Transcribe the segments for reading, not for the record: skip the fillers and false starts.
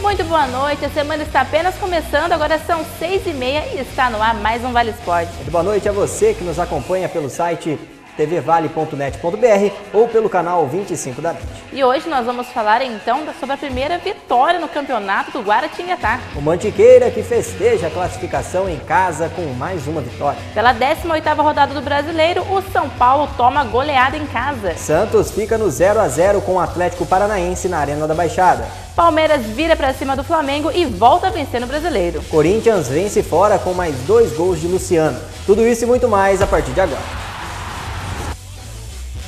Muito boa noite, a semana está apenas começando, agora são 6h30 e está no ar mais um Vale Esporte. Muito boa noite a você que nos acompanha pelo site tvvale.net.br ou pelo canal 25 da NET. E hoje nós vamos falar então sobre a primeira vitória no campeonato do Guaratinguetá. O Mantiqueira que festeja a classificação em casa com mais uma vitória. Pela 18ª rodada do Brasileiro, o São Paulo toma goleada em casa. Santos fica no 0-0 com o Atlético Paranaense na Arena da Baixada. Palmeiras vira para cima do Flamengo e volta a vencer no Brasileiro. Corinthians vence fora com mais 2 gols de Luciano. Tudo isso e muito mais a partir de agora.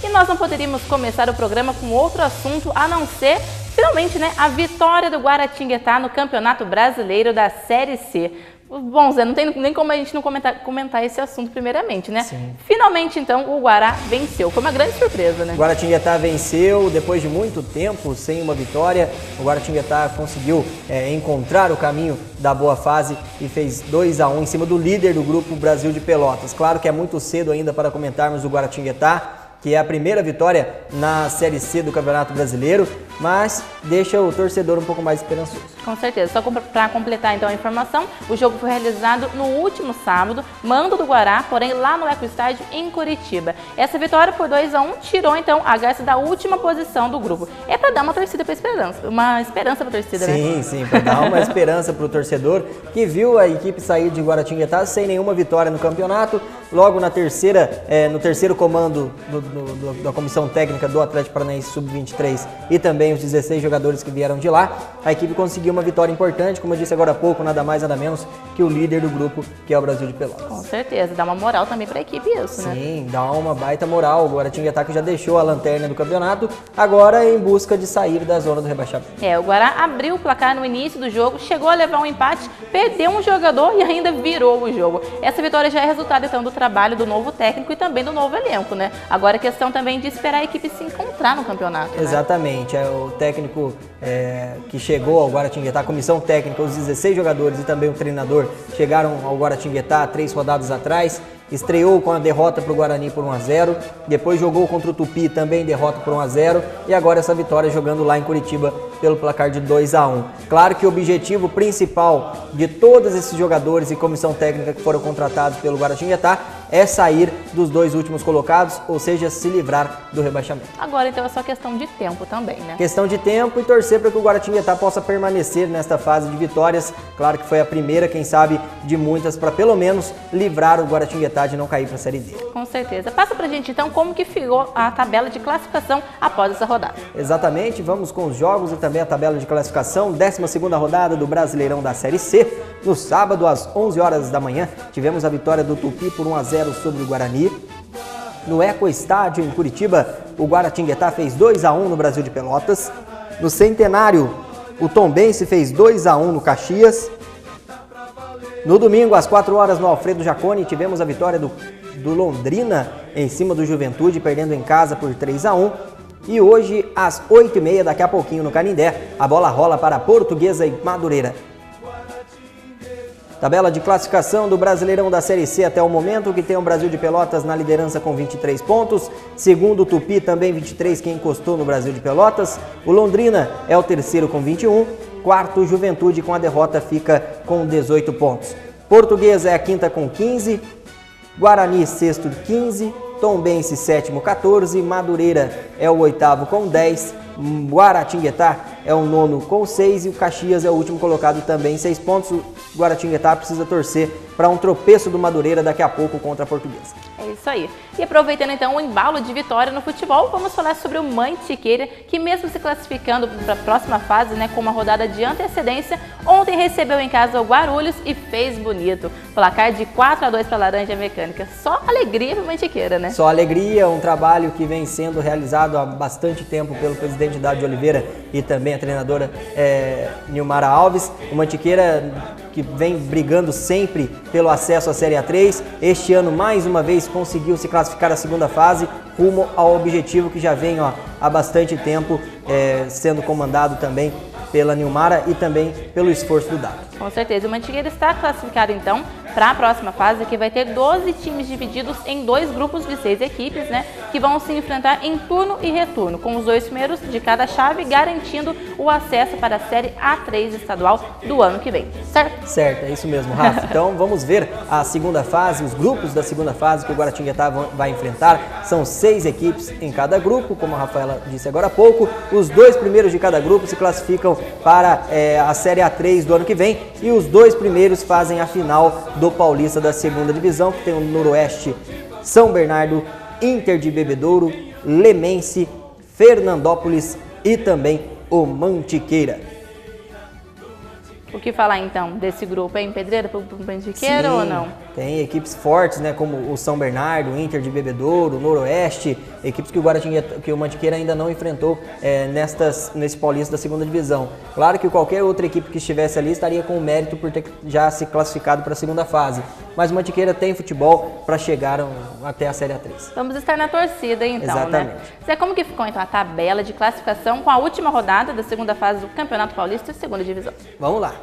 E nós não poderíamos começar o programa com outro assunto a não ser, finalmente, a vitória do Guaratinguetá no Campeonato Brasileiro da Série C. Bom, Zé, não tem nem como a gente não comentar esse assunto primeiramente, né? Sim. Finalmente, então, o Guará venceu. Foi uma grande surpresa, né? O Guaratinguetá venceu depois de muito tempo sem uma vitória. O Guaratinguetá conseguiu encontrar o caminho da boa fase e fez 2-1 em cima do líder do grupo Brasil de Pelotas. Claro que é muito cedo ainda para comentarmos o Guaratinguetá, que é a primeira vitória na Série C do Campeonato Brasileiro, mas deixa o torcedor um pouco mais esperançoso. Com certeza. Só para completar então a informação, o jogo foi realizado no último sábado, mando do Guará, porém lá no Ecoestádio em Curitiba. Essa vitória por 2-1 tirou então a Garça da última posição do grupo. É para dar uma torcida para esperança, uma esperança para a torcida, né? Sim, para dar uma esperança para o torcedor que viu a equipe sair de Guaratinguetá sem nenhuma vitória no campeonato. Logo no terceiro comando da comissão técnica do Atlético Paranaense Sub-23 e também os 16 jogadores que vieram de lá, a equipe conseguiu uma vitória importante, como eu disse agora há pouco, nada mais nada menos que o líder do grupo, que é o Brasil de Pelotas. Com certeza, dá uma moral também para a equipe isso, né? Sim, dá uma baita moral. O Guaratinguetá que já deixou a lanterna do campeonato, agora em busca de sair da zona do rebaixamento. O Guará abriu o placar no início do jogo, chegou a levar um empate, perdeu um jogador e ainda virou o jogo. Essa vitória já é resultado então do trabalho do novo técnico e também do novo elenco, né? Agora é questão também de esperar a equipe se encontrar no campeonato, né? Exatamente, o técnico que chegou ao Guaratinguetá, a comissão técnica, os 16 jogadores e também o treinador chegaram ao Guaratinguetá 3 rodadas atrás. Estreou com a derrota para o Guarani por 1-0, depois jogou contra o Tupi, também derrota por 1-0, e agora essa vitória jogando lá em Curitiba pelo placar de 2-1. Claro que o objetivo principal de todos esses jogadores e comissão técnica que foram contratados pelo Guaratinguetá é sair dos 2 últimos colocados, ou seja, se livrar do rebaixamento. Agora então é só questão de tempo também, né? Questão de tempo e torcer para que o Guaratinguetá possa permanecer nesta fase de vitórias. Claro que foi a primeira, quem sabe, de muitas para pelo menos livrar o Guaratinguetá de não cair para a Série D. Com certeza. Passa pra gente então como que ficou a tabela de classificação após essa rodada. Exatamente, vamos com os jogos e também a tabela de classificação. 12ª rodada do Brasileirão da Série C. No sábado, às 11 horas da manhã, tivemos a vitória do Tupi por 1-0 sobre o Guarani. No Ecoestádio, em Curitiba, o Guaratinguetá fez 2-1 no Brasil de Pelotas. No Centenário, o Tombense fez 2-1 no Caxias. No domingo, às 4 horas, no Alfredo Jaconi, tivemos a vitória do Londrina em cima do Juventude, perdendo em casa por 3-1. E hoje, às 8h30, daqui a pouquinho, no Canindé, a bola rola para Portuguesa e Madureira. Tabela de classificação do Brasileirão da Série C até o momento, que tem o Brasil de Pelotas na liderança com 23 pontos. Segundo o Tupi, também 23, que encostou no Brasil de Pelotas. O Londrina é o terceiro com 21. Quarto, Juventude, com a derrota, fica com 18 pontos. Portuguesa é a quinta com 15. Guarani, sexto, 15. Tombense, sétimo, 14. Madureira é o oitavo com 10. Guaratinguetá é o nono com 6 e o Caxias é o último colocado também 6 pontos. O Guaratinguetá precisa torcer para um tropeço do Madureira daqui a pouco contra a Portuguesa. É isso aí. E aproveitando então o embalo de vitória no futebol, vamos falar sobre o Mantiqueira, que mesmo se classificando para a próxima fase, com uma rodada de antecedência, ontem recebeu em casa o Guarulhos e fez bonito. Placar de 4-2 para a Laranja Mecânica. Só alegria para o Mantiqueira, né? Só alegria, um trabalho que vem sendo realizado há bastante tempo pelo presidente Dário de Oliveira e também a treinadora Nilmara Alves. O Mantiqueira que vem brigando sempre pelo acesso à Série A3. Este ano, mais uma vez, conseguiu se classificar à segunda fase, rumo ao objetivo que já vem há bastante tempo sendo comandado também pela Nilmara e também pelo esforço do Dado. Com certeza, o Mantiqueira está classificado então para a próxima fase, que vai ter 12 times divididos em 2 grupos de 6 equipes, né, que vão se enfrentar em turno e retorno, com os 2 primeiros de cada chave garantindo o acesso para a Série A3 estadual do ano que vem, certo? Certo, é isso mesmo, Rafa. Então vamos ver a segunda fase, os grupos da segunda fase que o Guaratinguetá vai enfrentar. São 6 equipes em cada grupo, como a Rafaela disse agora há pouco. Os 2 primeiros de cada grupo se classificam para a Série A3 do ano que vem e os 2 primeiros fazem a final do Paulista da segunda divisão, que tem o Noroeste, São Bernardo, Inter de Bebedouro, Lemense, Fernandópolis e também o Mantiqueira. O que falar então desse grupo? É em Pedreira para o Mantiqueira ou não? Tem equipes fortes, né, como o São Bernardo, o Inter de Bebedouro, o Noroeste, equipes que o Mantiqueira ainda não enfrentou nesse Paulista da segunda divisão. Claro que qualquer outra equipe que estivesse ali estaria com o mérito por ter já se classificado para a segunda fase, mas o Mantiqueira tem futebol para chegar até a Série A3. Vamos estar na torcida então, exatamente, né? Zé, como que ficou então a tabela de classificação com a última rodada da segunda fase do Campeonato Paulista, segunda divisão? Vamos lá.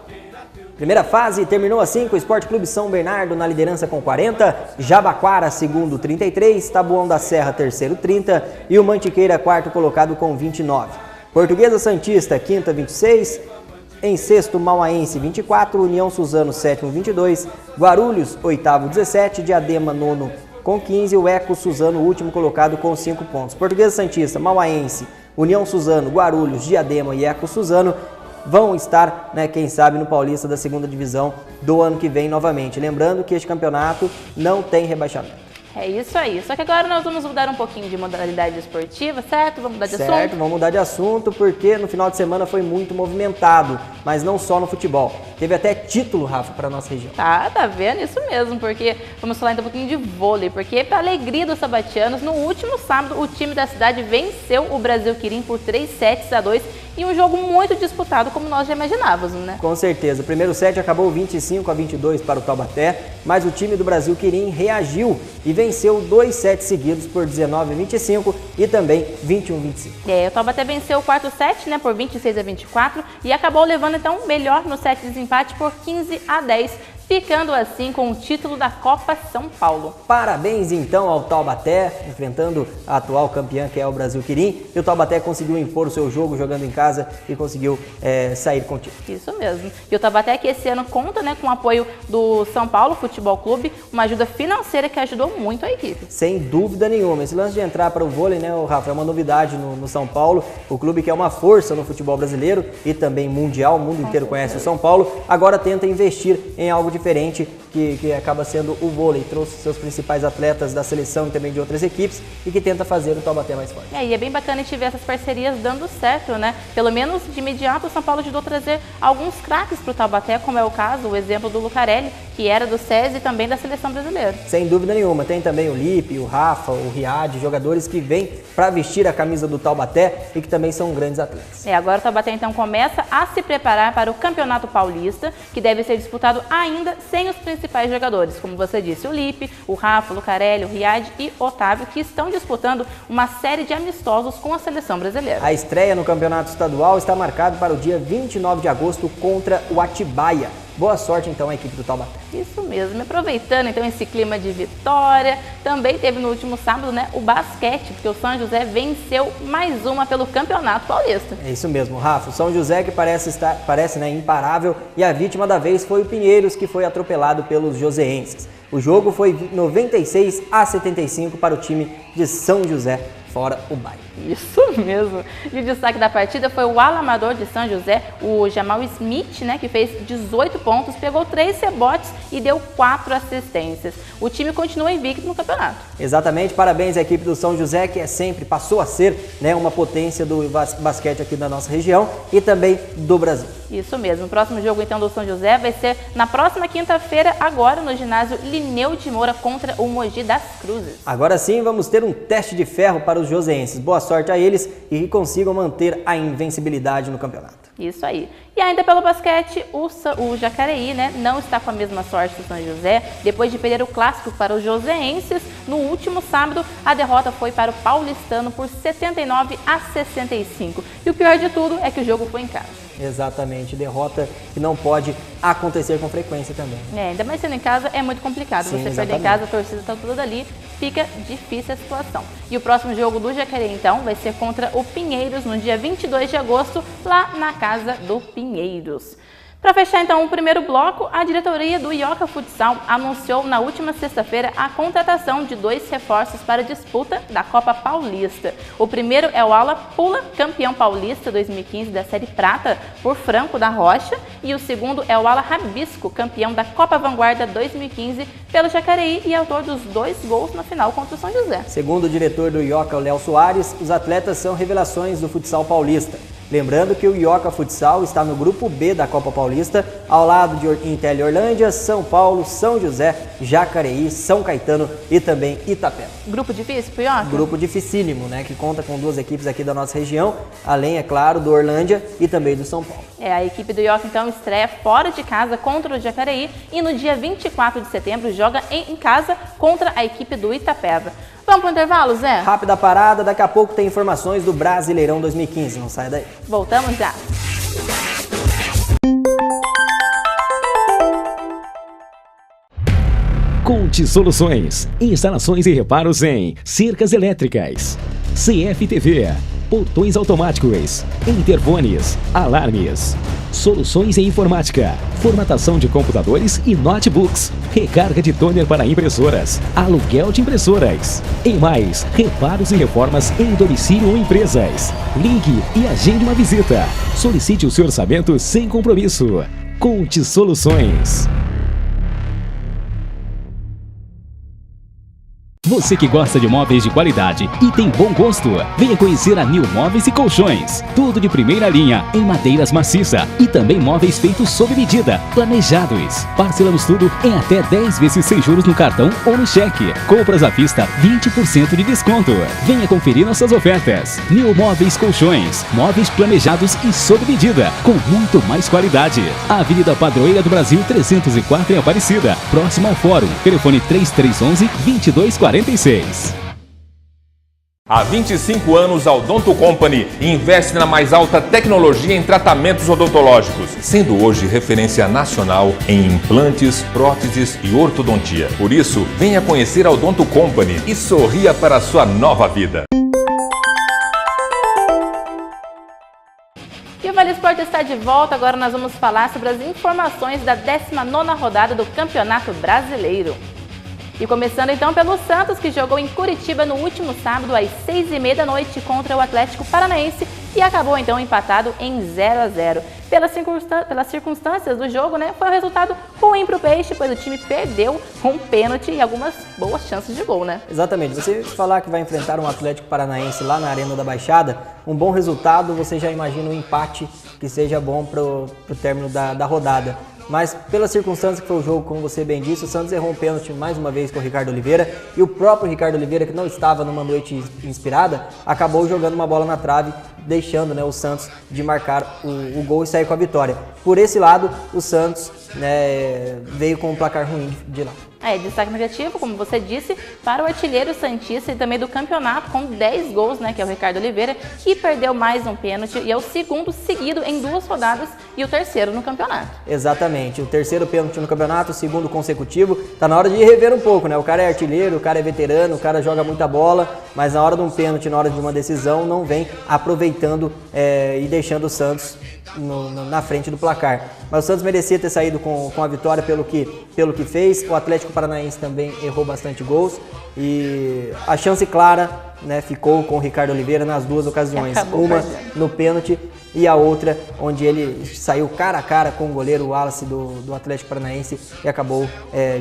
Primeira fase terminou assim com o Sport Clube São Bernardo na liderança com 40, Jabaquara segundo 33, Taboão da Serra terceiro 30 e o Mantiqueira quarto colocado com 29. Portuguesa Santista quinta 26, em sexto Mauaense 24, União Suzano sétimo 22, Guarulhos oitavo 17, Diadema nono com 15 e o Eco Suzano último colocado com 5 pontos. Portuguesa Santista, Mauaense, União Suzano, Guarulhos, Diadema e Eco Suzano vão estar, né, quem sabe, no Paulista da segunda divisão do ano que vem novamente. Lembrando que este campeonato não tem rebaixamento. É isso aí. Só que agora nós vamos mudar um pouquinho de modalidade esportiva, certo? Vamos mudar de assunto? Certo, vamos mudar de assunto porque no final de semana foi muito movimentado, mas não só no futebol. Teve até título, Rafa, para a nossa região. Tá vendo? Isso mesmo, porque vamos falar então um pouquinho de vôlei, porque para alegria dos sabatianos, no último sábado o time da cidade venceu o Brasil Quirim por 3-2 em um jogo muito disputado, como nós já imaginávamos, né? Com certeza. O primeiro set acabou 25-22 para o Taubaté, mas o time do Brasil Quirim reagiu e venceu 2 sets seguidos por 19-25 e também 21-25. O Taubaté venceu o quarto set, né, por 26-24 e acabou levando então melhor no set de desempate por 15-10. Ficando assim com o título da Copa São Paulo. Parabéns então ao Taubaté, enfrentando a atual campeã que é o Brasil Quirim. E o Taubaté conseguiu impor o seu jogo jogando em casa e conseguiu sair com o título. Isso mesmo. E o Taubaté que esse ano conta, né, com o apoio do São Paulo Futebol Clube, uma ajuda financeira que ajudou muito a equipe. Sem dúvida nenhuma. Esse lance de entrar para o vôlei, né, Rafa, é uma novidade no São Paulo. O clube que é uma força no futebol brasileiro e também mundial, o mundo inteiro conhece o São Paulo, agora tenta investir em algo diferente que acaba sendo o vôlei. Trouxe seus principais atletas da seleção e também de outras equipes e que tenta fazer o Taubaté mais forte. E é bem bacana a gente ver essas parcerias dando certo, né? Pelo menos de imediato o São Paulo ajudou a trazer alguns craques para o Taubaté, como é o caso, o exemplo do Lucarelli, que era do SESI e também da seleção brasileira. Sem dúvida nenhuma. Tem também o Lipe, o Rafa, o Riad, jogadores que vêm para vestir a camisa do Taubaté e que também são grandes atletas. Agora o Taubaté então começa a se preparar para o Campeonato Paulista, que deve ser disputado ainda sem os principais jogadores, como você disse, o Lipe, o Rafa, o Lucarelli, o Riad e o Otávio, que estão disputando uma série de amistosos com a seleção brasileira. A estreia no Campeonato Estadual está marcada para o dia 29 de agosto contra o Atibaia. Boa sorte então à equipe do Taubaté. Isso mesmo, e aproveitando então esse clima de vitória, também teve no último sábado, né, o basquete, porque o São José venceu mais uma pelo Campeonato Paulista. É isso mesmo, Rafa. O São José que parece imparável e a vítima da vez foi o Pinheiros, que foi atropelado pelos joseenses. O jogo foi 96-75 para o time de São José, fora o bairro. Isso mesmo. E o destaque da partida foi o alamador de São José, o Jamal Smith, né, que fez 18 pontos, pegou 3 rebotes e deu 4 assistências. O time continua invicto no campeonato. Exatamente, parabéns à equipe do São José, que passou a ser, né, uma potência do basquete aqui da nossa região e também do Brasil. Isso mesmo. O próximo jogo então do São José vai ser na próxima quinta-feira, agora no ginásio Lineu de Moura contra o Mogi das Cruzes. Agora sim, vamos ter um teste de ferro para os joseenses. Boa sorte a eles e que consigam manter a invencibilidade no campeonato. Isso aí. E ainda pelo basquete, o Jacareí, né, não está com a mesma sorte do São José. Depois de perder o clássico para os joseenses, no último sábado, a derrota foi para o paulistano por 79-65. E o pior de tudo é que o jogo foi em casa. Exatamente, derrota que não pode acontecer com frequência também. Ainda mais sendo em casa é muito complicado. Sim, você exatamente. perder em casa, a torcida está toda ali, fica difícil a situação. E o próximo jogo do Jacareí, então, vai ser contra o Pinheiros no dia 22 de agosto, lá na casa do Pinheiros. Para fechar, então, o primeiro bloco, a diretoria do Ioca Futsal anunciou na última sexta-feira a contratação de 2 reforços para a disputa da Copa Paulista. O primeiro é o Ala Pula, campeão paulista 2015 da Série Prata, por Franco da Rocha, e o segundo é o Ala Rabisco, campeão da Copa Vanguarda 2015 pelo Jacareí e autor dos 2 gols na final contra o São José. Segundo o diretor do Ioca, o Léo Soares, os atletas são revelações do futsal paulista. Lembrando que o Ioca Futsal está no grupo B da Copa Paulista, ao lado de Intel e Orlândia, São Paulo, São José, Jacareí, São Caetano e também Itapeva. Grupo difícil pro Ioca? Grupo dificílimo, né? Que conta com 2 equipes aqui da nossa região, além, é claro, do Orlândia e também do São Paulo. A equipe do Ioca, então, estreia fora de casa contra o Jacareí e no dia 24 de setembro joga em casa contra a equipe do Itapeva. Vamos para o intervalo, Zé? Rápida parada, daqui a pouco tem informações do Brasileirão 2015, não sai daí. Voltamos já. Conte Soluções, instalações e reparos em cercas elétricas, CFTV, portões automáticos, interfones, alarmes, soluções em informática, formatação de computadores e notebooks, recarga de toner para impressoras, aluguel de impressoras. E mais, reparos e reformas em domicílio ou empresas. Ligue e agende uma visita. Solicite o seu orçamento sem compromisso. Conte Soluções. Você que gosta de móveis de qualidade e tem bom gosto, venha conhecer a New Móveis e Colchões. Tudo de primeira linha, em madeiras maciça e também móveis feitos sob medida, planejados. Parcelamos tudo em até 10 vezes sem juros no cartão ou no cheque. Compras à vista, 20% de desconto. Venha conferir nossas ofertas. New Móveis Colchões, móveis planejados e sob medida, com muito mais qualidade. Avenida Padroeira do Brasil 304 em Aparecida, próximo ao Fórum. Telefone 3311-2246. Há 25 anos, a Odonto Company investe na mais alta tecnologia em tratamentos odontológicos, sendo hoje referência nacional em implantes, próteses e ortodontia. Por isso, venha conhecer a Odonto Company e sorria para a sua nova vida. E o Vale Esporte está de volta, agora nós vamos falar sobre as informações da 19ª rodada do Campeonato Brasileiro. E começando então pelo Santos, que jogou em Curitiba no último sábado às 6h30 da noite contra o Atlético Paranaense e acabou então empatado em 0-0. Pelas circunstâncias do jogo, né, foi um resultado ruim para o Peixe, pois o time perdeu um pênalti e algumas boas chances de gol, né? Exatamente, você falar que vai enfrentar um Atlético Paranaense lá na Arena da Baixada, um bom resultado, você já imagina um empate que seja bom para o término da rodada. Mas pelas circunstâncias que foi o jogo, como você bem disse, o Santos errou um pênalti mais uma vez com o Ricardo Oliveira e o próprio Ricardo Oliveira, que não estava numa noite inspirada, acabou jogando uma bola na trave, deixando, né, o Santos de marcar o gol e sair com a vitória. Por esse lado, o Santos, né, veio com um placar ruim de lá. Destaque negativo, como você disse, para o artilheiro santista e também do campeonato, com 10 gols, né, que é o Ricardo Oliveira, que perdeu mais um pênalti e é o segundo seguido em 2 rodadas e o terceiro no campeonato. Exatamente, o terceiro pênalti no campeonato, o segundo consecutivo. Tá na hora de rever um pouco, né? O cara é artilheiro, o cara é veterano, o cara joga muita bola, mas na hora de um pênalti, na hora de uma decisão, não vem aproveitando e deixando o Santos na frente do placar. Mas o Santos merecia ter saído com a vitória pelo que fez. O Atlético Paranaense também errou bastante gols e a chance clara, né, ficou com o Ricardo Oliveira nas 2 ocasiões. Uma no pênalti e a outra onde ele saiu cara a cara com o goleiro Wallace do Atlético Paranaense e acabou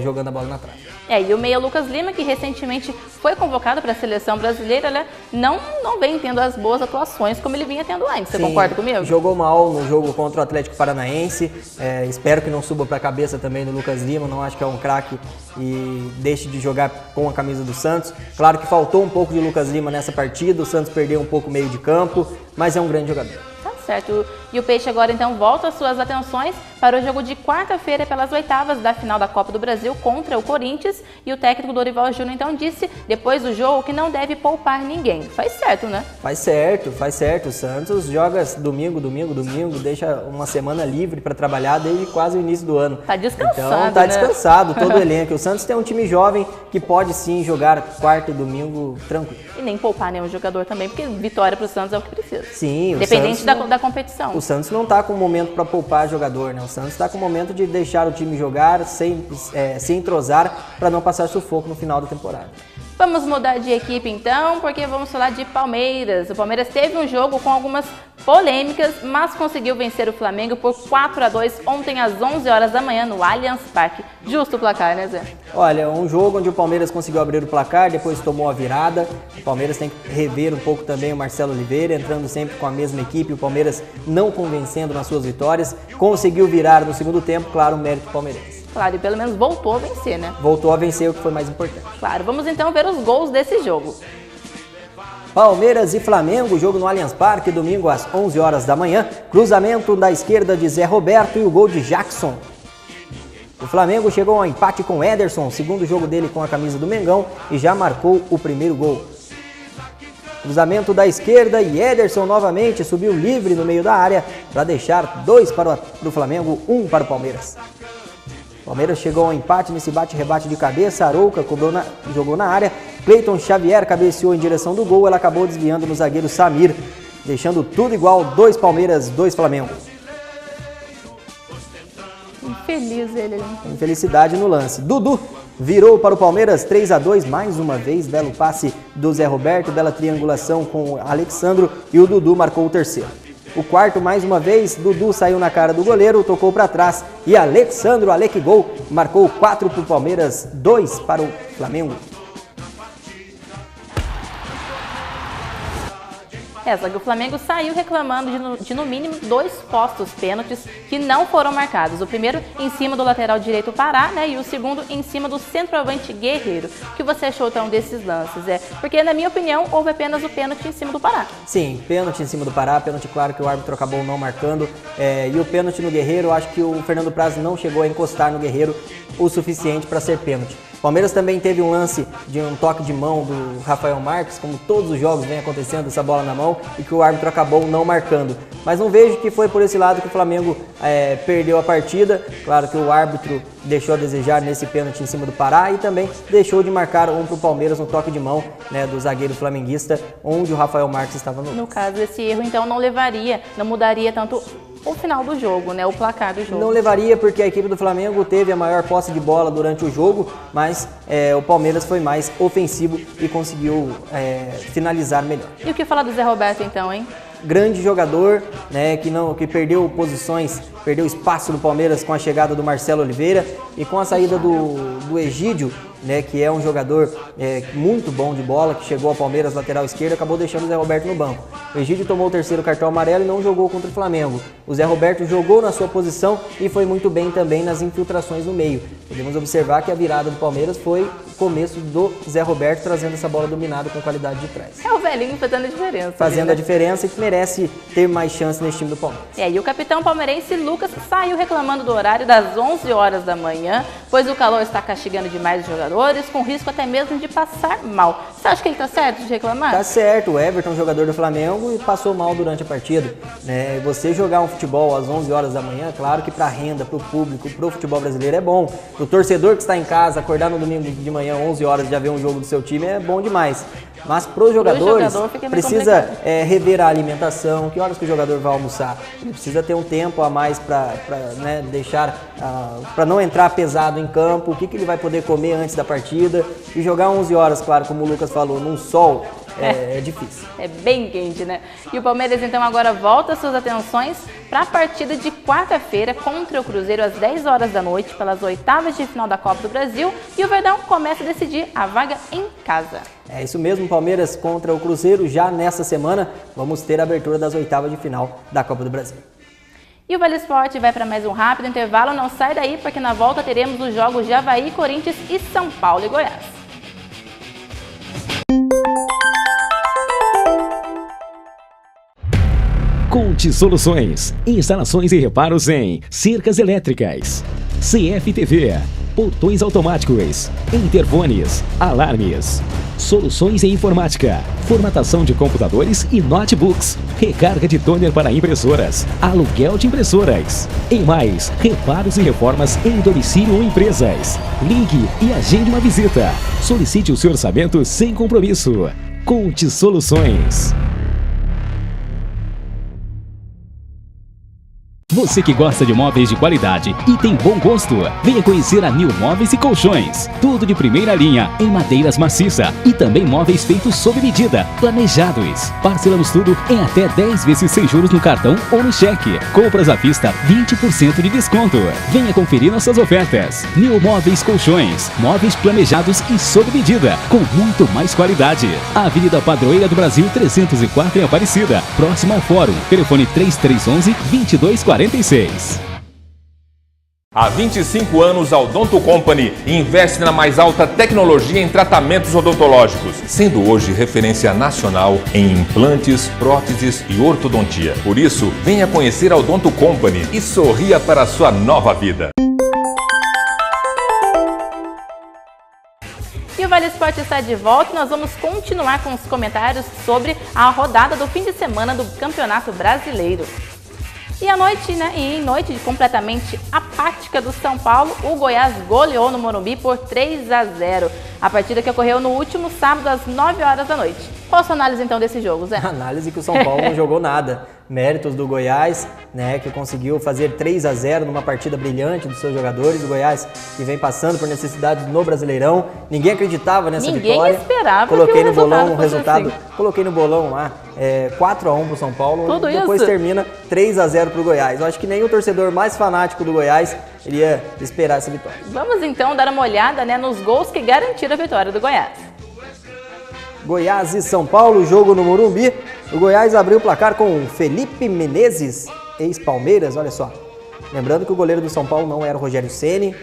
jogando a bola na trave. E o meia Lucas Lima, que recentemente foi convocado para a seleção brasileira, né, não vem tendo as boas atuações como ele vinha tendo antes. Você concorda comigo? Jogou mal no jogo contra o Atlético Paranaense. Espero que não suba para a cabeça também do Lucas Lima. Não acho que é um craque e deixe de jogar com a camisa do Santos. Claro que faltou um pouco de Lucas Lima nessa partida. O Santos perdeu um pouco o meio de campo, mas é um grande jogador. Tá certo. E o Peixe agora então volta as suas atenções para o jogo de quarta-feira pelas oitavas da final da Copa do Brasil contra o Corinthians. E o técnico Dorival Júnior então disse, depois do jogo, que não deve poupar ninguém. Faz certo, né? Faz certo. O Santos joga domingo, deixa uma semana livre para trabalhar desde quase o início do ano. Tá descansado, então, tá né? descansado todo o elenco. O Santos tem um time jovem que pode sim jogar quarta e domingo tranquilo. E nem poupar nenhum jogador também, porque vitória pro Santos é o que precisa. Sim, independente da competição. O Santos não tá com um momento para poupar jogador, né? O Santos tá com um momento de deixar o time jogar, se entrosar para não passar sufoco no final da temporada. Vamos mudar de equipe então, porque vamos falar de Palmeiras. O Palmeiras teve um jogo com algumas polêmicas, mas conseguiu vencer o Flamengo por 4-2 ontem às 11 horas da manhã no Allianz Parque. Justo o placar, né, Zé? Olha, um jogo onde o Palmeiras conseguiu abrir o placar, depois tomou a virada. O Palmeiras tem que rever um pouco também o Marcelo Oliveira, entrando sempre com a mesma equipe. O Palmeiras não convencendo nas suas vitórias. Conseguiu virar no segundo tempo, claro, um mérito palmeirense. Claro, e pelo menos voltou a vencer, né? Voltou a vencer, o que foi mais importante. Claro, vamos então ver os gols desse jogo. Palmeiras e Flamengo, jogo no Allianz Parque, domingo às 11 horas da manhã. Cruzamento da esquerda de Zé Roberto e o gol de Jackson. O Flamengo chegou ao empate com Ederson, segundo jogo dele com a camisa do Mengão, e já marcou o primeiro gol. Cruzamento da esquerda e Ederson novamente subiu livre no meio da área para deixar 2 para o Flamengo, 1 para o Palmeiras. Palmeiras chegou ao empate nesse bate-rebate de cabeça, Arouca jogou na área, Cleiton Xavier cabeceou em direção do gol, ela acabou desviando no zagueiro Samir, deixando tudo igual, 2 Palmeiras, 2 Flamengo. Infeliz ele, hein? Infelicidade no lance. Dudu virou para o Palmeiras 3-2, mais uma vez, belo passe do Zé Roberto, bela triangulação com o Alexandro e o Dudu marcou o terceiro. O quarto, mais uma vez, Dudu saiu na cara do goleiro, tocou para trás e Alexandro, Alec Gol, marcou 4 para o Palmeiras, 2 para o Flamengo. Só que o Flamengo saiu reclamando de no mínimo 2 postos pênaltis que não foram marcados. O primeiro em cima do lateral direito Pará, né? E o segundo em cima do centroavante Guerreiro. O que você achou então desses lances? Porque na minha opinião houve apenas o pênalti em cima do Pará. Sim, pênalti em cima do Pará, pênalti claro que o árbitro acabou não marcando. E o pênalti no Guerreiro, acho que o Fernando Praz não chegou a encostar no Guerreiro o suficiente para ser pênalti. Palmeiras também teve um lance de um toque de mão do Rafael Marques, como todos os jogos vem acontecendo, essa bola na mão, e que o árbitro acabou não marcando. Mas não vejo que foi por esse lado que o Flamengo perdeu a partida. Claro que o árbitro deixou a desejar nesse pênalti em cima do Pará e também deixou de marcar um para o Palmeiras no toque de mão, né, do zagueiro flamenguista, onde o Rafael Marques estava no. No caso, esse erro então não mudaria tanto o final do jogo, né? O placar do jogo. Não levaria porque a equipe do Flamengo teve a maior posse de bola durante o jogo, mas o Palmeiras foi mais ofensivo e conseguiu finalizar melhor. E o que falar do Zé Roberto então, hein? Grande jogador, né, que perdeu posições, perdeu espaço no Palmeiras com a chegada do Marcelo Oliveira e com a saída do Egídio, né, que é um jogador muito bom de bola, que chegou ao Palmeiras lateral esquerdo, acabou deixando o Zé Roberto no banco. O Egídio tomou o terceiro cartão amarelo e não jogou contra o Flamengo. O Zé Roberto jogou na sua posição e foi muito bem também nas infiltrações no meio. Podemos observar que a virada do Palmeiras foi o começo do Zé Roberto trazendo essa bola dominada com qualidade de trás. É o velhinho fazendo a diferença. Fazendo a diferença e que merece ter mais chance nesse time do Palmeiras. E o capitão palmeirense Lucas saiu reclamando do horário das 11 horas da manhã, pois o calor está castigando demais os jogadores, com risco até mesmo de passar mal. Você acha que ele está certo de reclamar? Tá certo, o Everton, jogador do Flamengo, passou mal durante a partida. Você jogar um futebol às 11 horas da manhã, claro que para a renda, para o público, para o futebol brasileiro é bom. O torcedor que está em casa, acordar no domingo de manhã, 11 horas, já ver um jogo do seu time é bom demais. Mas para os jogadores, precisa rever a alimentação, que horas que o jogador vai almoçar. Ele precisa ter um tempo a mais para deixar, para não entrar pesado em campo, o que ele vai poder comer antes da partida. E jogar 11 horas, claro, como o Lucas falou, num sol, é difícil. É bem quente, né? E o Palmeiras então agora volta suas atenções para a partida de quarta-feira contra o Cruzeiro às 10 horas da noite, pelas oitavas de final da Copa do Brasil, e o Verdão começa a decidir a vaga em casa. É isso mesmo, Palmeiras contra o Cruzeiro já nessa semana. Vamos ter a abertura das oitavas de final da Copa do Brasil. E o Vale Esporte vai para mais um rápido intervalo. Não sai daí, porque na volta teremos os jogos de Avaí, Corinthians e São Paulo e Goiás. Continue Conte Soluções, instalações e reparos em cercas elétricas, CFTV, portões automáticos, interfones, alarmes, soluções em informática, formatação de computadores e notebooks, recarga de toner para impressoras, aluguel de impressoras. E mais, reparos e reformas em domicílio ou empresas. Ligue e agende uma visita. Solicite o seu orçamento sem compromisso. Conte Soluções. Você que gosta de móveis de qualidade e tem bom gosto, venha conhecer a New Móveis e Colchões. Tudo de primeira linha, em madeiras maciça e também móveis feitos sob medida, planejados. Parcelamos tudo em até 10 vezes sem juros no cartão ou no cheque. Compras à vista, 20% de desconto. Venha conferir nossas ofertas. New Móveis Colchões, móveis planejados e sob medida, com muito mais qualidade. Avenida Padroeira do Brasil 304 em Aparecida, próximo ao Fórum. Telefone 3311-2246. Há 25 anos, a Odonto Company investe na mais alta tecnologia em tratamentos odontológicos, sendo hoje referência nacional em implantes, próteses e ortodontia. Por isso, venha conhecer a Odonto Company e sorria para a sua nova vida. E o Vale Esporte está de volta e nós vamos continuar com os comentários sobre a rodada do fim de semana do Campeonato Brasileiro. E à noite, em noite completamente apática do São Paulo, o Goiás goleou no Morumbi por 3-0. A partida que ocorreu no último sábado às 9 horas da noite. Qual a sua análise então desse jogo, Zé? Análise que o São Paulo não jogou nada. Méritos do Goiás, que conseguiu fazer 3-0 numa partida brilhante dos seus jogadores. O Goiás que vem passando por necessidades no Brasileirão. Ninguém acreditava nessa vitória. Ninguém esperava. Coloquei no bolão o resultado. Assim. Coloquei no bolão lá 4-1 pro São Paulo. Tudo depois isso? Termina 3-0 pro Goiás. Eu acho que nem o torcedor mais fanático do Goiás iria esperar essa vitória. Vamos então dar uma olhada nos gols que garantiram a vitória do Goiás. Goiás e São Paulo, jogo no Morumbi. O Goiás abriu o placar com Felipe Menezes, ex-Palmeiras, olha só. Lembrando que o goleiro do São Paulo não era o Rogério Ceni.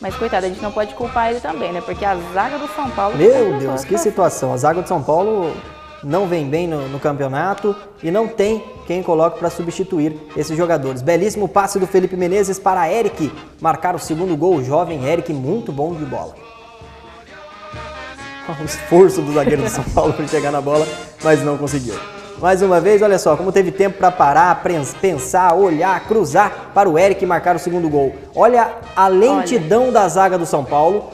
Mas coitado, a gente não pode culpar ele também, né? Porque a zaga do São Paulo... Meu Deus, que situação. A zaga do São Paulo não vem bem no campeonato e não tem quem coloque para substituir esses jogadores. Belíssimo passe do Felipe Menezes para Eric marcar o segundo gol. O jovem Eric, muito bom de bola. O esforço do zagueiro do São Paulo para chegar na bola, mas não conseguiu. Mais uma vez, olha só, como teve tempo para parar, pensar, olhar, cruzar para o Eric marcar o segundo gol. Olha a lentidão da zaga do São Paulo,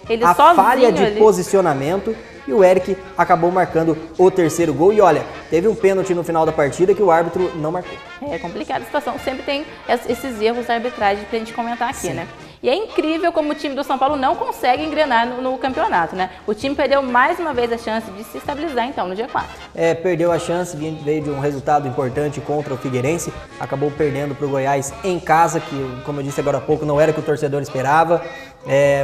ele a falha de ali. posicionamento, e o Eric acabou marcando o terceiro gol. E olha, teve um pênalti no final da partida que o árbitro não marcou. É complicada a situação, sempre tem esses erros da arbitragem pra gente comentar aqui, Sim. né? E é incrível como o time do São Paulo não consegue engrenar no campeonato, né? O time perdeu mais uma vez a chance de se estabilizar, então, no dia 4. Perdeu a chance, veio de um resultado importante contra o Figueirense, acabou perdendo para o Goiás em casa, que, como eu disse agora há pouco, não era o que o torcedor esperava.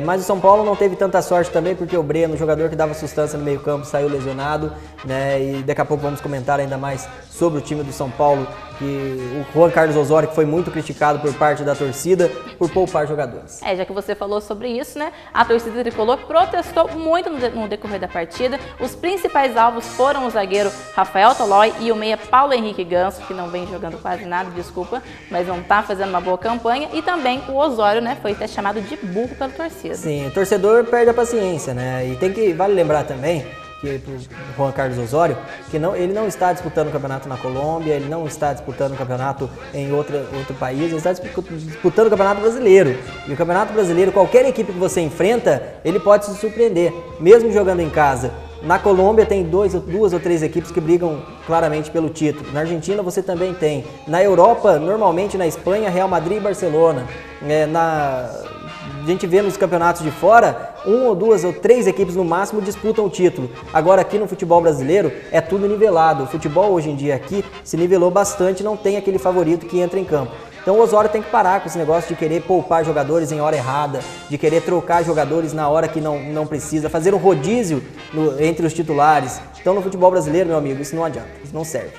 Mas o São Paulo não teve tanta sorte também, porque o Breno, jogador que dava sustância no meio campo, saiu lesionado, né? E daqui a pouco vamos comentar ainda mais sobre o time do São Paulo, que o Juan Carlos Osório, que foi muito criticado por parte da torcida por poupar jogadores. Já que você falou sobre isso, né? A torcida tricolor protestou muito no decorrer da partida. Os principais alvos foram o zagueiro Rafael Tolói e o meia Paulo Henrique Ganso, que não vem jogando quase nada, desculpa, mas não tá fazendo uma boa campanha. E também o Osório, né? Foi até chamado de burro pela torcida. Sim, o torcedor perde a paciência, né? E vale lembrar também que pro Juan Carlos Osório, que ele não está disputando o campeonato na Colômbia, ele não está disputando o campeonato em outro país, ele está disputando o campeonato brasileiro. E o campeonato brasileiro, qualquer equipe que você enfrenta, ele pode se surpreender, mesmo jogando em casa. Na Colômbia tem duas ou três equipes que brigam claramente pelo título. Na Argentina você também tem. Na Europa, normalmente na Espanha, Real Madrid e Barcelona. A gente vê nos campeonatos de fora, 1 ou 2 ou 3 equipes no máximo disputam o título. Agora aqui no futebol brasileiro é tudo nivelado. O futebol hoje em dia aqui se nivelou bastante, não tem aquele favorito que entra em campo. Então o Osório tem que parar com esse negócio de querer poupar jogadores em hora errada, de querer trocar jogadores na hora que não precisa, fazer um rodízio entre os titulares. Então no futebol brasileiro, meu amigo, isso não adianta, isso não serve.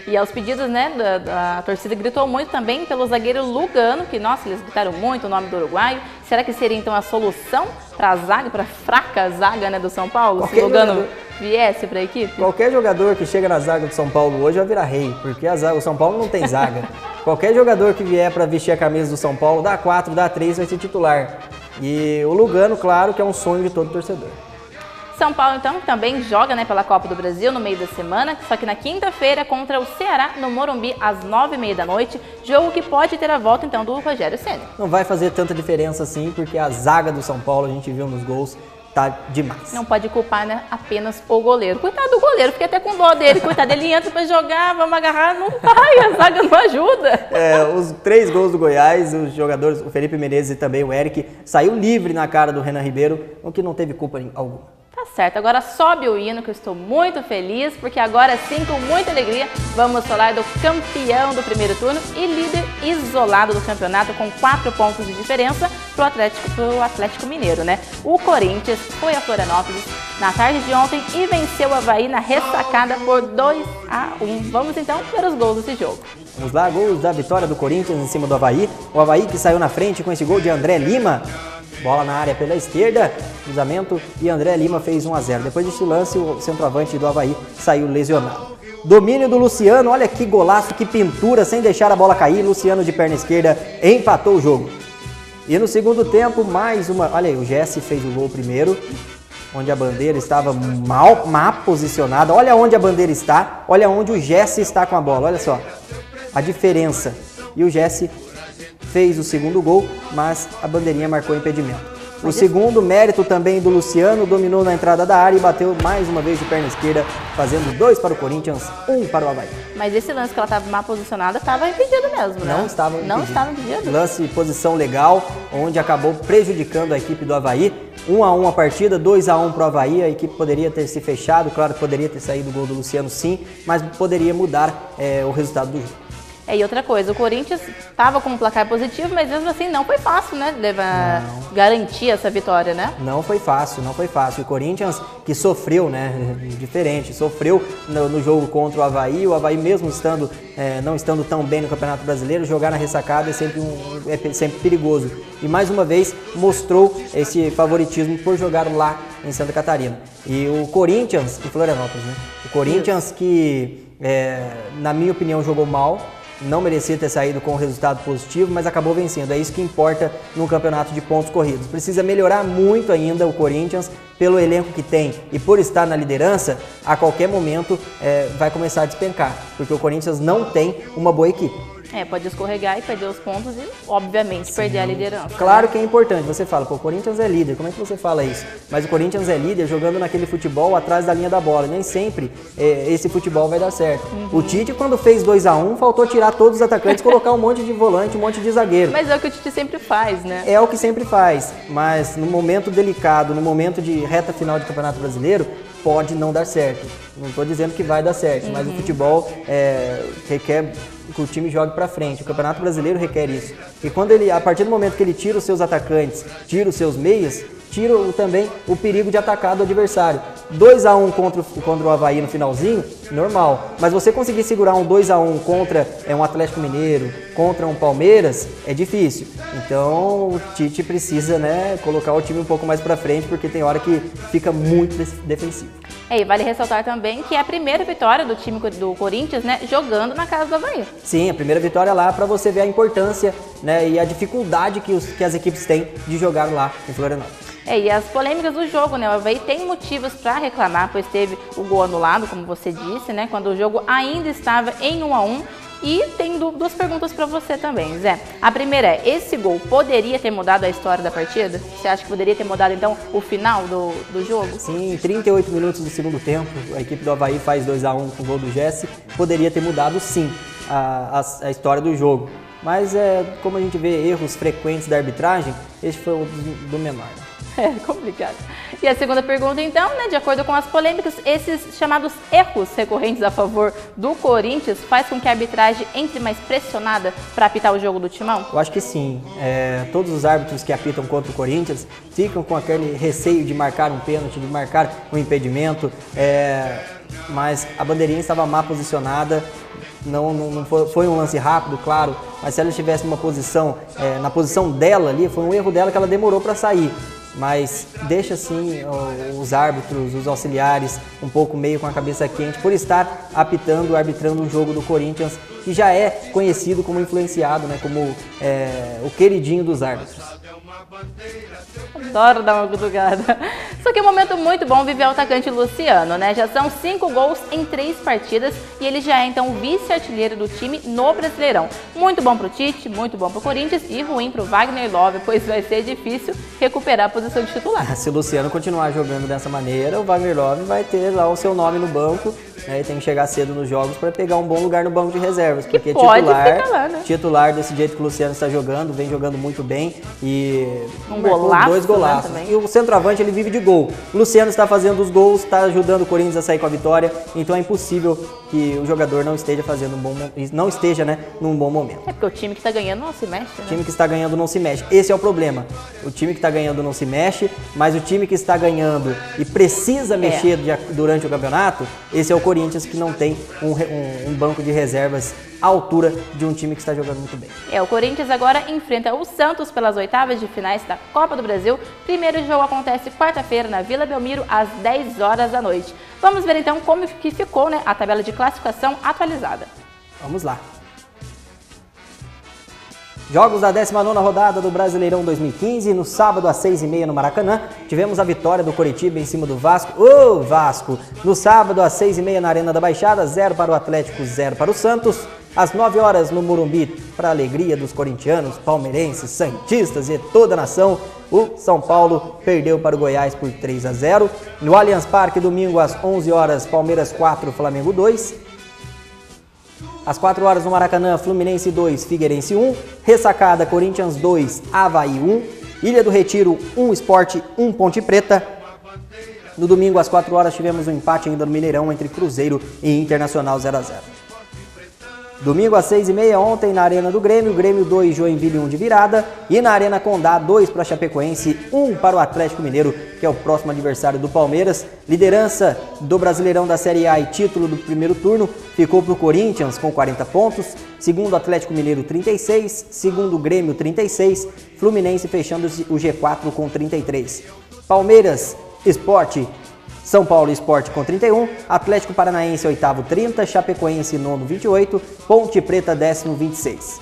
E aos pedidos, né, da torcida gritou muito também pelo zagueiro Lugano, que, nossa, eles gritaram muito o nome do uruguaio. Será que seria então a solução para a zaga, para a fraca zaga, né, do São Paulo? viesse para a equipe? Qualquer jogador que chega na zaga do São Paulo hoje vai virar rei, porque o São Paulo não tem zaga. Qualquer jogador que vier para vestir a camisa do São Paulo, dá 4, dá 3, vai ser titular. E o Lugano, claro, que é um sonho de todo torcedor. São Paulo, então, também joga, né, pela Copa do Brasil no meio da semana, só que na quinta-feira contra o Ceará, no Morumbi, às 9h30 da noite, jogo que pode ter a volta, então, do Rogério Ceni. Não vai fazer tanta diferença assim, porque a zaga do São Paulo, a gente viu nos gols, tá demais. Não pode culpar, né, apenas o goleiro. Coitado do goleiro, fiquei até com dó dele. Coitado, ele entra pra jogar, vamos agarrar, não vai, a zaga não ajuda. Os 3 gols do Goiás, os jogadores, o Felipe Menezes e também o Eric, saiu livre na cara do Renan Ribeiro, o que não teve culpa alguma. Tá certo, agora sobe o hino que eu estou muito feliz, porque agora sim, com muita alegria, vamos falar do campeão do primeiro turno e líder isolado do campeonato com 4 pontos de diferença pro Atlético Mineiro, né? O Corinthians foi a Florianópolis na tarde de ontem e venceu o Avaí na ressacada por 2-1. Vamos então ver os gols desse jogo. Vamos lá, gols da vitória do Corinthians em cima do Avaí. O Avaí que saiu na frente com esse gol de André Lima. Bola na área pela esquerda, cruzamento e André Lima fez 1-0. Depois desse lance, o centroavante do Avaí saiu lesionado. Domínio do Luciano, olha que golaço, que pintura, sem deixar a bola cair. Luciano de perna esquerda empatou o jogo. E no segundo tempo, mais uma... Olha aí, o Jesse fez o gol primeiro, onde a bandeira estava má posicionada. Olha onde a bandeira está, olha onde o Jesse está com a bola, olha só a diferença. E o Jesse fez o segundo gol, mas a bandeirinha marcou impedimento. O segundo mérito também do Luciano, dominou na entrada da área e bateu mais uma vez de perna esquerda, fazendo 2 para o Corinthians, 1 para o Avaí. Mas esse lance que ela estava mal posicionada estava impedido mesmo, né? Não estava impedido. Não estava impedido? Lance posição legal, onde acabou prejudicando a equipe do Avaí. 1-1 a partida, 2-1 para o Avaí. A equipe poderia ter se fechado, claro que poderia ter saído o gol do Luciano sim, mas poderia mudar o resultado do jogo. E outra coisa, o Corinthians estava com um placar positivo, mas mesmo assim não foi fácil, né? Garantir essa vitória, né? Não foi fácil, não foi fácil. O Corinthians que sofreu, né? Diferente, sofreu no jogo contra o Avaí mesmo não estando tão bem no Campeonato Brasileiro, jogar na ressacada é sempre perigoso. E mais uma vez mostrou esse favoritismo por jogar lá em Santa Catarina. E o Corinthians, em Florianópolis, né? O Corinthians que, na minha opinião, jogou mal. Não merecia ter saído com um resultado positivo, mas acabou vencendo. É isso que importa num campeonato de pontos corridos. Precisa melhorar muito ainda o Corinthians, pelo elenco que tem e por estar na liderança, a qualquer momento vai começar a despencar, porque o Corinthians não tem uma boa equipe. Pode escorregar e perder os pontos e, obviamente, perder a liderança. Claro que é importante. Você fala, o Corinthians é líder. Como é que você fala isso? Mas o Corinthians é líder jogando naquele futebol atrás da linha da bola. Nem sempre esse futebol vai dar certo. O Tite, quando fez 2-1, faltou tirar todos os atacantes, colocar um monte de volante, um monte de zagueiro. Mas é o que o Tite sempre faz, né? É o que sempre faz. Mas no momento delicado, no momento de reta final de Campeonato Brasileiro, pode não dar certo. Não estou dizendo que vai dar certo, mas o futebol requer que o time jogue para frente. O Campeonato Brasileiro requer isso. E a partir do momento que ele tira os seus atacantes, tira os seus meias, tira também o perigo de atacar do adversário. 2-1 contra o Avaí no finalzinho, normal. Mas você conseguir segurar um 2-1 contra um Atlético Mineiro, contra um Palmeiras, é difícil. Então o Tite precisa, colocar o time um pouco mais para frente, porque tem hora que fica muito defensivo. E vale ressaltar também que é a primeira vitória do time do Corinthians, jogando na casa do Avaí. Sim, a primeira vitória lá, para você ver a importância, e a dificuldade que as equipes têm de jogar lá em Florianópolis. E as polêmicas do jogo, o Avaí tem motivos para reclamar, pois teve o gol anulado, como você disse, quando o jogo ainda estava em 1-1. E tem duas perguntas para você também, Zé. A primeira é, esse gol poderia ter mudado a história da partida? Você acha que poderia ter mudado, então, o final do jogo? Sim, 38 minutos do segundo tempo, a equipe do Avaí faz 2-1 com o gol do Jesse. Poderia ter mudado, sim, a história do jogo. Mas, como a gente vê erros frequentes da arbitragem, esse foi o do menor. É complicado. E a segunda pergunta, então, de acordo com as polêmicas, esses chamados erros recorrentes a favor do Corinthians faz com que a arbitragem entre mais pressionada para apitar o jogo do Timão? Eu acho que sim. Todos os árbitros que apitam contra o Corinthians ficam com aquele receio de marcar um pênalti, de marcar um impedimento, mas a bandeirinha estava mal posicionada. Não foi um lance rápido, claro, mas se ela estivesse numa posição, na posição dela ali, foi um erro dela que ela demorou para sair. mas deixa assim os árbitros, os auxiliares um pouco meio com a cabeça quente por estar arbitrando um jogo do Corinthians que já é conhecido como influenciado, né, como o queridinho dos árbitros. Adoro dar uma cutucada. Só que é um momento muito bom viver o atacante Luciano, né? Já são 5 gols em 3 partidas e ele já é então o vice-artilheiro do time no Brasileirão. Muito bom pro Tite, muito bom pro Corinthians e ruim pro Wagner Love, pois vai ser difícil recuperar a posição de titular. Se o Luciano continuar jogando dessa maneira, o Wagner Love vai ter lá o seu nome no banco, né, e tem que chegar cedo nos jogos para pegar um bom lugar no banco de reservas, porque pode ficar lá, né? Titular desse jeito que o Luciano está jogando, vem jogando muito bem e golaço, 2 golaços. Né, e o centroavante ele vive de gol. O Luciano está fazendo os gols, está ajudando o Corinthians a sair com a vitória, então é impossível que o jogador não esteja fazendo num bom momento. É porque o time que está ganhando não se mexe, né? O time que está ganhando não se mexe. Esse é o problema. O time que está ganhando não se mexe, mas o time que está ganhando e precisa mexer durante o campeonato, esse é o Corinthians, que não tem um banco de reservas à altura de um time que está jogando muito bem. O Corinthians agora enfrenta o Santos pelas oitavas de finais da Copa do Brasil. Primeiro jogo acontece quarta-feira na Vila Belmiro, às 10 horas da noite. Vamos ver então como que ficou, né, a tabela de classificação atualizada. Vamos lá. Jogos da 19ª rodada do Brasileirão 2015, no sábado às 6h30 no Maracanã, tivemos a vitória do Coritiba em cima do Vasco. Ô Vasco! No sábado às 6h30 na Arena da Baixada, 0 para o Atlético, 0 para o Santos. Às 9 horas no Morumbi, para a alegria dos corintianos, palmeirenses, santistas e toda a nação, o São Paulo perdeu para o Goiás por 3-0. No Allianz Parque, domingo às 11 horas, Palmeiras 4, Flamengo 2. Às 4 horas no Maracanã, Fluminense 2, Figueirense 1, Ressacada, Corinthians 2, Avaí 1, Ilha do Retiro 1, Sport 1, Ponte Preta. No domingo, às 4 horas, tivemos um empate ainda no Mineirão entre Cruzeiro e Internacional 0-0. Domingo às 6h30, ontem na Arena do Grêmio, Grêmio 2, Joinville 1 de virada. E na Arena Condá, 2 para Chapecoense, 1 para o Atlético Mineiro, que é o próximo adversário do Palmeiras. Liderança do Brasileirão da Série A e título do primeiro turno ficou para o Corinthians com 40 pontos. Segundo Atlético Mineiro, 36. Segundo Grêmio, 36. Fluminense fechando o G4 com 33. Palmeiras, Sport, São Paulo e Sport com 31, Atlético Paranaense 8º 30, Chapecoense 9º 28, Ponte Preta 10º 26.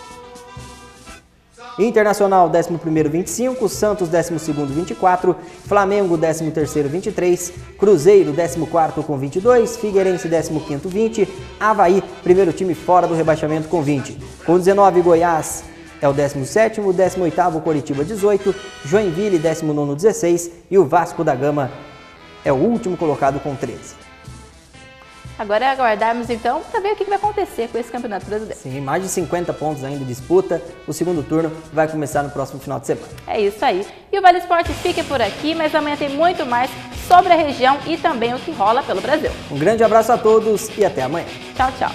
Internacional 11º 25, Santos 12º 24, Flamengo 13º 23, Cruzeiro 14º com 22, Figueirense 15º 20, Avaí, primeiro time fora do rebaixamento com 20. Com 19, Goiás é o 17º, 18º Coritiba 18, Joinville 19º 16 e o Vasco da Gama é o último colocado com 13. Agora é aguardarmos então para ver o que vai acontecer com esse Campeonato Brasileiro. Sim, mais de 50 pontos ainda em disputa. O segundo turno vai começar no próximo final de semana. É isso aí. E o Vale Esporte fica por aqui, mas amanhã tem muito mais sobre a região e também o que rola pelo Brasil. Um grande abraço a todos e até amanhã. Tchau, tchau.